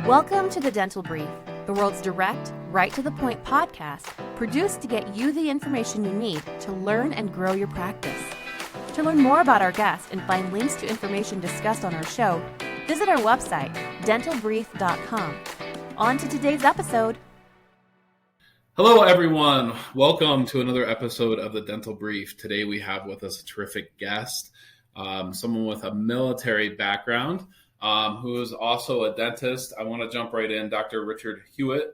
Welcome to the Dental Brief, the world's direct, right-to-the-point podcast produced to get you the information you need to learn and grow your practice. To learn more about our guests and find links to information discussed on our show, visit our website, dentalbrief.com. On to today's episode. Hello, everyone. Welcome to another episode of the Dental Brief. Today we have with us a terrific guest, someone with a military background, who is also a dentist. I want to jump right in. Dr. Richard Huot,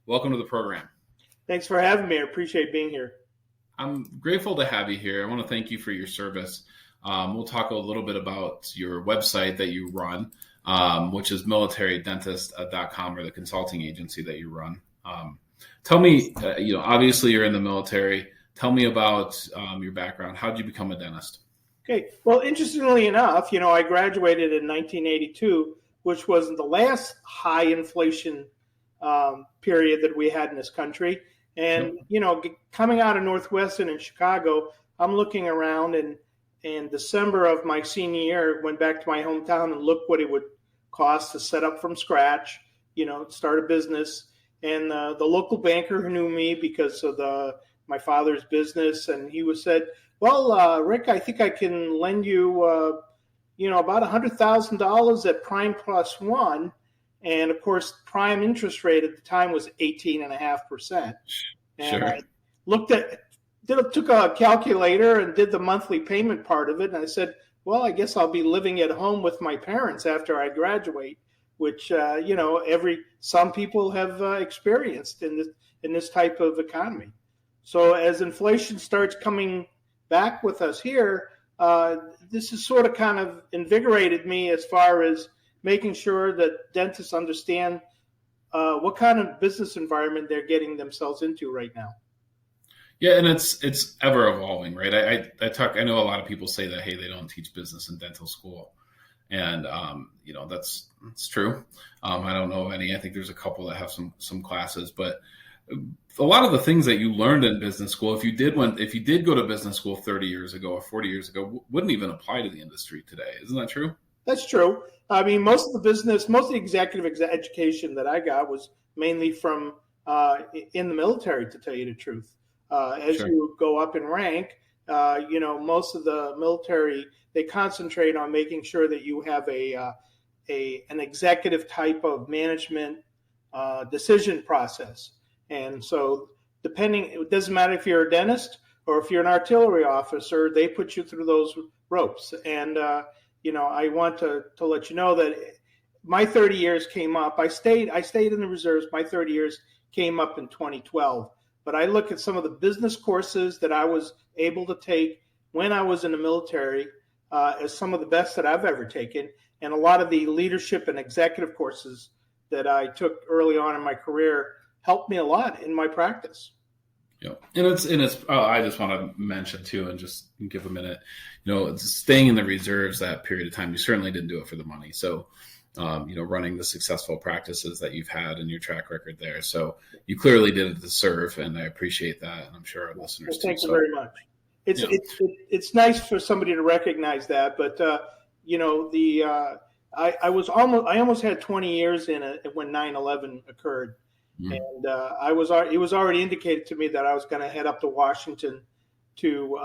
welcome to the program. Thanks for having me. I appreciate being here. I'm grateful to have you here. I want to thank you for your service. We'll talk a little bit about your website that you run, which is militarydentist.com, or the consulting agency that you run. Tell me, obviously you're in the military. Tell me about your background. How did you become a dentist? Okay. Well, interestingly enough, I graduated in 1982, which was the last high inflation period that we had in this country. And, coming out of Northwestern in Chicago, I'm looking around, and in December of my senior year, went back to my hometown and looked what it would cost to set up from scratch, start a business. And the local banker who knew me because of my father's business, and he said, well, Rick, I think I can lend you, about $100,000 at prime plus one. And of course, prime interest rate at the time was 18.5%. And sure. I took a calculator and did the monthly payment part of it. And I said, well, I guess I'll be living at home with my parents after I graduate, which, some people have experienced in this type of economy. So as inflation starts coming back with us here, this has sort of kind of invigorated me as far as making sure that dentists understand what kind of business environment they're getting themselves into right now. Yeah, and it's ever evolving, right? I know a lot of people say that, hey, they don't teach business in dental school. And, that's true. I don't know of any. I think there's a couple that have some classes, but a lot of the things that you learned in business school, if you did go to business school 30 years ago or 40 years ago, wouldn't even apply to the industry today. Isn't that true? That's true. I mean, most of the executive education that I got was mainly from in the military, to tell you the truth. As Sure. you go up in rank, most of the military, they concentrate on making sure that you have an executive type of management decision process. And so it doesn't matter if you're a dentist or if you're an artillery officer, they put you through those ropes. And, I want to let you know that my 30 years came up. I stayed in the reserves. My 30 years came up in 2012. But I look at some of the business courses that I was able to take when I was in the military as some of the best that I've ever taken. And a lot of the leadership and executive courses that I took early on in my career helped me a lot in my practice. Yeah, and it's. I just want to mention too, and just give a minute. Staying in the reserves that period of time, you certainly didn't do it for the money. So, running the successful practices that you've had and your track record there. So you clearly did it to serve, and I appreciate that, and I'm sure our listeners too. Thank you very much. It's nice for somebody to recognize that, but I almost had 20 years in it when 9/11 occurred. Mm-hmm. And it was already indicated to me that I was going to head up to Washington to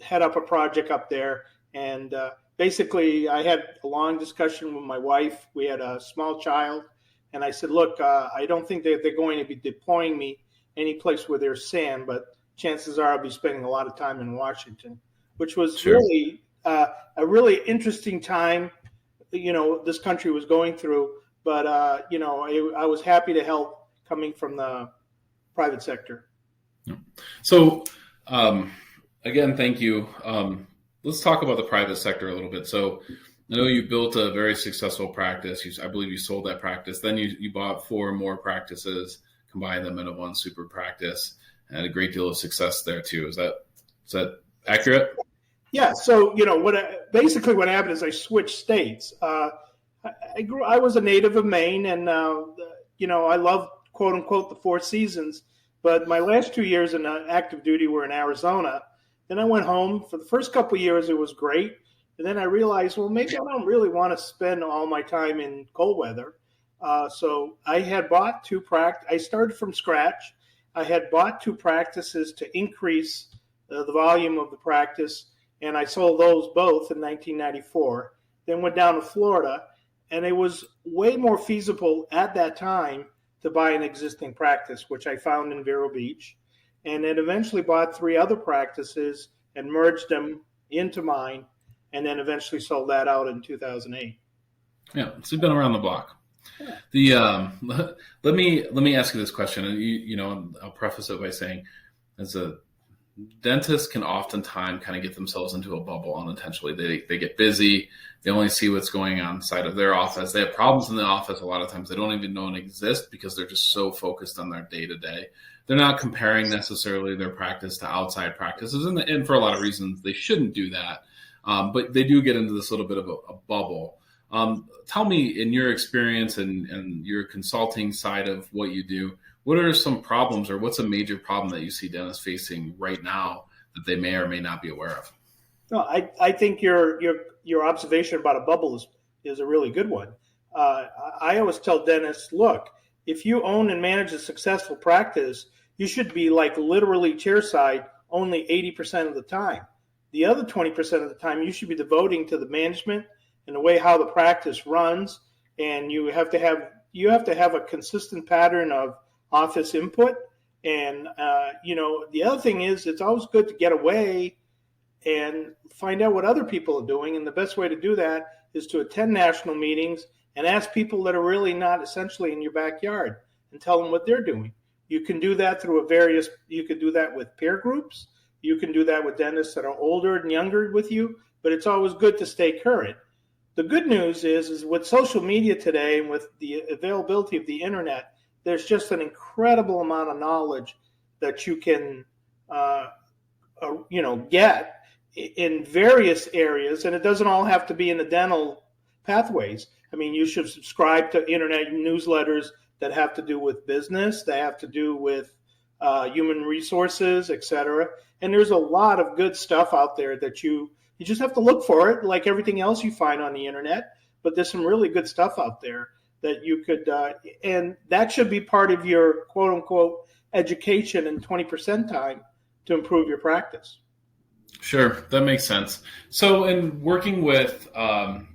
head up a project up there. And basically, I had a long discussion with my wife. We had a small child. And I said, look, I don't think that they're going to be deploying me any place where there's sand, but chances are I'll be spending a lot of time in Washington, which was Sure. really a really interesting time, this country was going through. But, I was happy to help coming from the private sector. So, again, thank you. Let's talk about the private sector a little bit. So I know you built a very successful practice. I believe you sold that practice. Then you bought 4 more practices, combined them into one super practice, and had a great deal of success there too. Is that accurate? Yeah. So, what happened is I switched states. I was a native of Maine, and, I love, quote unquote, the 4 seasons, but my last 2 years in active duty were in Arizona. Then I went home. For the first couple of years, it was great. And then I realized, well, maybe I don't really want to spend all my time in cold weather. So I had bought I started from scratch. I had bought 2 practices to increase the volume of the practice, and I sold those both in 1994. Then went down to Florida, and it was way more feasible at that time to buy an existing practice, which I found in Vero Beach, and then eventually bought 3 other practices and merged them into mine, and then eventually sold that out in 2008. Yeah, so you've been around the block. Yeah. The let me ask you this question, and you know, I'll preface it by saying, as a dentist can oftentimes kind of get themselves into a bubble unintentionally. They get busy. They only see what's going on inside of their office. They have problems in the office. A lot of times they don't even know it exists because they're just so focused on their day-to-day. They're not comparing necessarily their practice to outside practices. And for a lot of reasons, they shouldn't do that. But they do get into this little bit of a bubble. Tell me, in your experience and your consulting side of what you do, what are some problems, or what's a major problem that you see dentists facing right now that they may or may not be aware of? No, I think your observation about a bubble is a really good one. I always tell dentists, look, if you own and manage a successful practice, you should be like literally chairside only 80% of the time. The other 20% of the time you should be devoting to the management and the way how the practice runs, and you have to have a consistent pattern of office input. And the other thing is, it's always good to get away and find out what other people are doing, and the best way to do that is to attend national meetings and ask people that are really not essentially in your backyard and tell them what they're doing. You can do that you could do that with peer groups. You can do that with dentists that are older and younger with you, but it's always good to stay current. The good news is with social media today and with the availability of the internet, there's just an incredible amount of knowledge that you can, get in various areas, and it doesn't all have to be in the dental pathways. I mean, you should subscribe to internet newsletters that have to do with business, that have to do with human resources, etc. And there's a lot of good stuff out there that you just have to look for it, like everything else you find on the internet. But there's some really good stuff out there that you could, and that should be part of your quote unquote education in 20% time to improve your practice. Sure, that makes sense. So in working with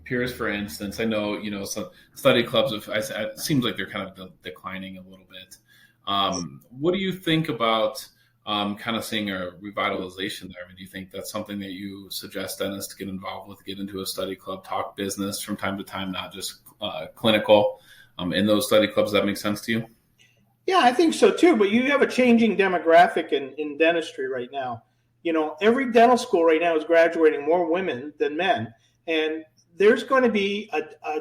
peers, for instance, I know, some study clubs, it seems like they're kind of declining a little bit. What do you think about kind of seeing a revitalization there? I mean, do you think that's something that you suggest dentists to get involved with, get into a study club, talk business from time to time, not just clinical in those study clubs? That makes sense to you? Yeah, I think so too. But you have a changing demographic in dentistry right now. Every dental school right now is graduating more women than men. And there's going to be a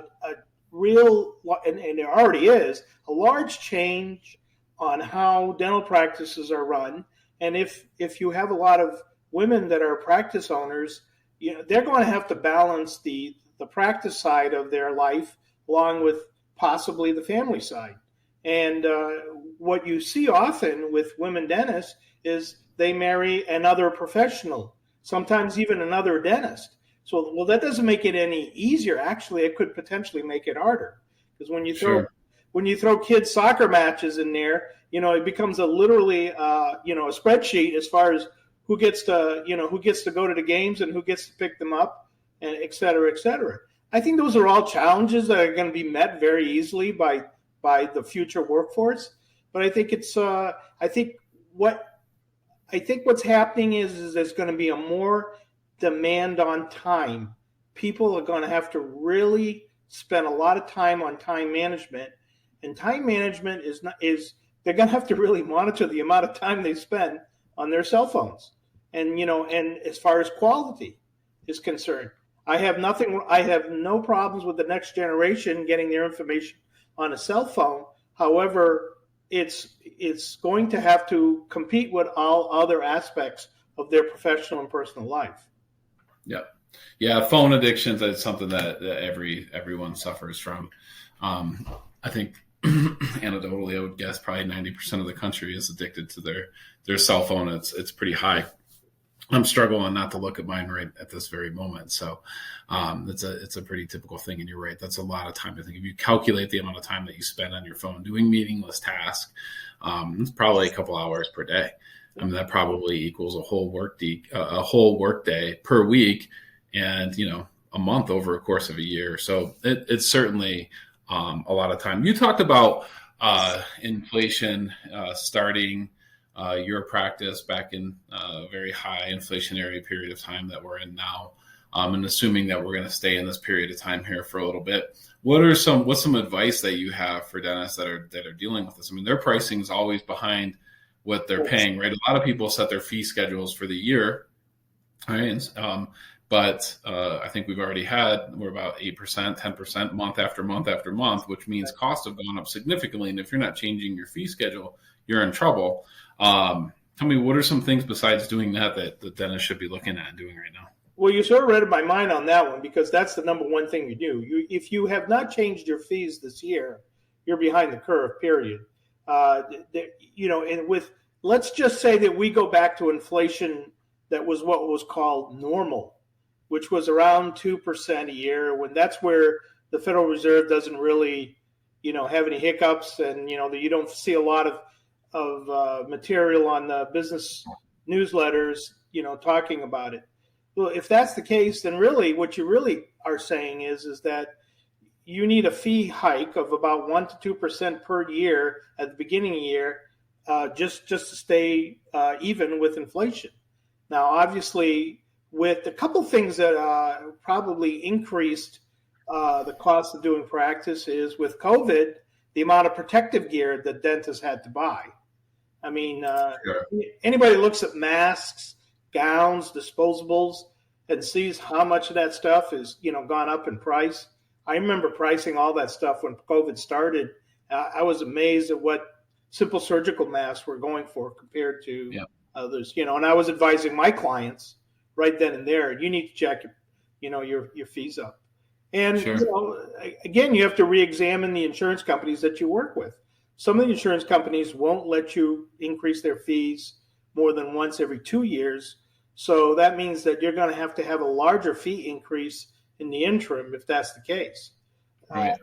real, and there already is, a large change on how dental practices are run. And if you have a lot of women that are practice owners, they're going to have to balance the practice side of their life along with possibly the family side. And what you see often with women dentists is they marry another professional, sometimes even another dentist. So, well, that doesn't make it any easier. Actually, it could potentially make it harder, because when you throw kids' soccer matches in there, it becomes literally a spreadsheet as far as who gets to go to the games and who gets to pick them up, and et cetera, et cetera. I think those are all challenges that are going to be met very easily by the future workforce. But I think what's happening is there's going to be a more demand on time. People are going to have to really spend a lot of time on time management, and time management is they're going to have to really monitor the amount of time they spend on their cell phones. And and as far as quality is concerned, I have no problems with the next generation getting their information on a cell phone. However, it's going to have to compete with all other aspects of their professional and personal life. Yeah. Phone addictions is something that everyone suffers from. I think anecdotally, I would guess probably 90% of the country is addicted to their cell phone. It's pretty high. I'm struggling not to look at mine right at this very moment. So it's a pretty typical thing. And you're right. That's a lot of time. I think if you calculate the amount of time that you spend on your phone doing meaningless tasks, it's probably a couple hours per day. I mean, that probably equals a whole work day per week, and a month over a course of a year. So it's certainly a lot of time. You talked about inflation starting your practice back in a very high inflationary period of time that we're in now, and assuming that we're going to stay in this period of time here for a little bit. What's some advice that you have for dentists that are dealing with this? I mean, their pricing is always behind what they're paying, right? A lot of people set their fee schedules for the year, right? But I think we're about 8%, 10% month after month after month, which means costs have gone up significantly. And if you're not changing your fee schedule, you're in trouble. Tell me, what are some things besides doing that the dentist should be looking at and doing right now? Well, you sort of read my mind on that one, because that's the number one thing you do. If you have not changed your fees this year, you're behind the curve, period. And let's just say that we go back to inflation that was what was called normal, which was around 2% a year, when that's where the Federal Reserve doesn't really, have any hiccups, and, you don't see a lot of material on the business newsletters, talking about it. Well, if that's the case, then really what you really are saying is that you need a fee hike of about 1% to 2% per year at the beginning of the year, just to stay even with inflation. Now, obviously, with a couple things that probably increased the cost of doing practice is, with COVID, the amount of protective gear that dentists had to buy. I mean, Sure. Anybody looks at masks, gowns, disposables, and sees how much of that stuff is, gone up in price. I remember pricing all that stuff when COVID started. I was amazed at what simple surgical masks were going for compared to others, and I was advising my clients right then and there, you need to check, your fees up. And, Sure. Again, you have to re-examine the insurance companies that you work with. Some of the insurance companies won't let you increase their fees more than once every 2 years. So that means that you're going to have a larger fee increase in the interim if that's the case. Right.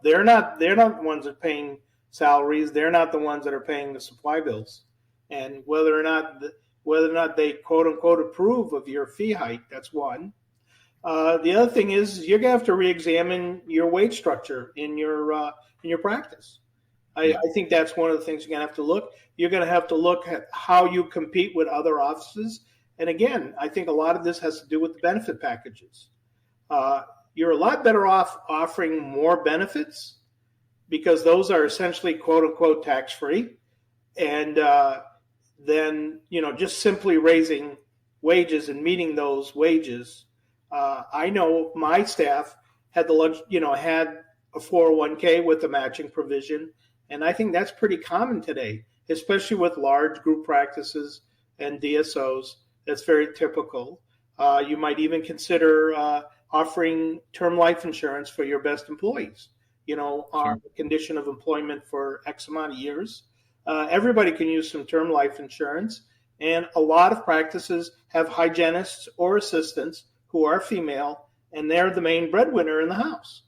They're not the ones that are paying salaries. They're not the ones that are paying the supply bills. And whether or not they quote unquote approve of your fee hike, that's one. The other thing is you're going to have to re-examine your wage structure in your practice. I think that's one of the things you're going to have to look. You're going to have to look at how you compete with other offices. And again, I think a lot of this has to do with the benefit packages. You're a lot better off offering more benefits, because those are essentially quote unquote tax-free. And then, just simply raising wages and meeting those wages. I know my staff had had a 401k with a matching provision. And I think that's pretty common today, especially with large group practices and DSOs. That's very typical. You might even consider offering term life insurance for your best employees, on the condition of employment for X amount of years. Everybody can use some term life insurance. And a lot of practices have hygienists or assistants who are female, and they're the main breadwinner in the house.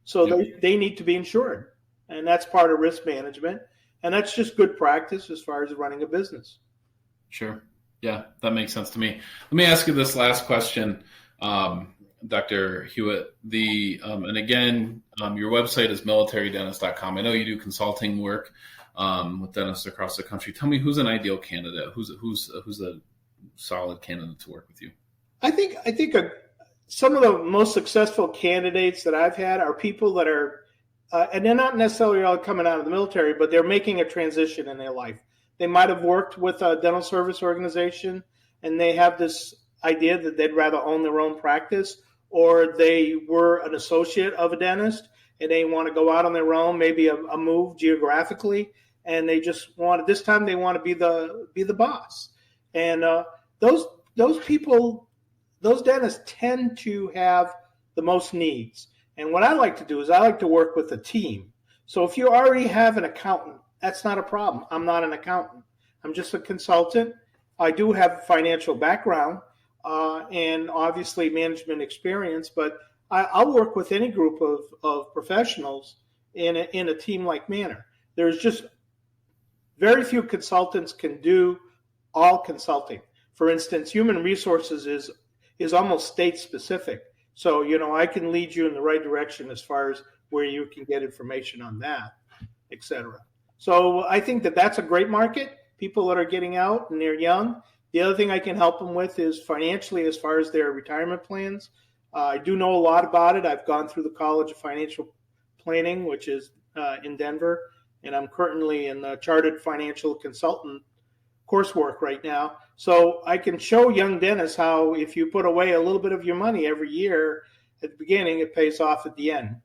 So they need to be insured. And that's part of risk management. And that's just good practice as far as running a business. Sure. Yeah, that makes sense to me. Let me ask you this last question, Dr. Huot. And again, your website is militarydentist.com. I know you do consulting work with dentists across the country. Tell me, who's an ideal candidate? Who's a solid candidate to work with you? I think some of the most successful candidates that I've had are people that are, and they're not necessarily all coming out of the military, but they're making a transition in their life. They might have worked with a dental service organization, and they have this idea that they'd rather own their own practice, or they were an associate of a dentist and they want to go out on their own, maybe a move geographically, and they just this time they want to be the boss. And those people, those dentists tend to have the most needs. And what I like to do is I like to work with a team. So if you already have an accountant, that's not a problem. I'm not an accountant. I'm just a consultant. I do have financial background and obviously management experience, but I'll work with any group of professionals in a team-like manner. There's just very few consultants can do all consulting. For instance, human resources is almost state-specific. So, I can lead you in the right direction as far as where you can get information on that, et cetera. So I think that's a great market, people that are getting out and they're young. The other thing I can help them with is financially as far as their retirement plans. I do know a lot about it. I've gone through the College of Financial Planning, which is in Denver, and I'm currently in the Chartered Financial Consultant coursework right now. So I can show young dentists how if you put away a little bit of your money every year at the beginning, it pays off at the end.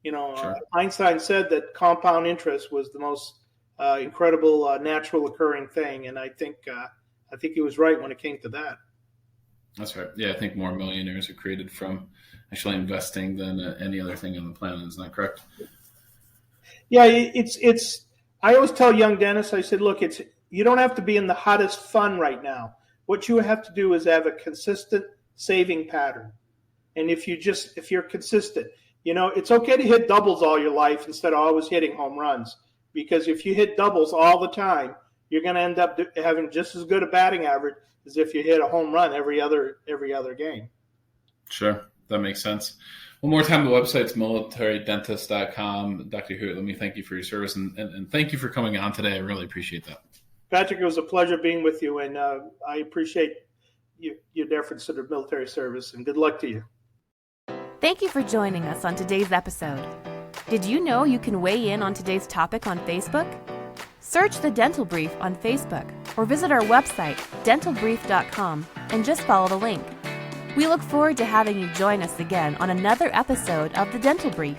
Sure. Einstein said that compound interest was the most incredible natural occurring thing, and I think he was right when it came to that. That's right. Yeah, I think more millionaires are created from actually investing than any other thing on the planet. Isn't that correct? Yeah, it's. I always tell young dentists, I said, look, you don't have to be in the hottest fun right now. What you have to do is have a consistent saving pattern, and if you're consistent, it's okay to hit doubles all your life instead of always hitting home runs. Because if you hit doubles all the time, you're going to end up having just as good a batting average as if you hit a home run every other game. Sure, that makes sense. One more time, the website's militarydentist.com. Dr. Huot, let me thank you for your service and thank you for coming on today. I really appreciate that. Patrick, it was a pleasure being with you, and I appreciate your deference to the military service, and good luck to you. Thank you for joining us on today's episode. Did you know you can weigh in on today's topic on Facebook? Search The Dental Brief on Facebook or visit our website, dentalbrief.com, and just follow the link. We look forward to having you join us again on another episode of The Dental Brief.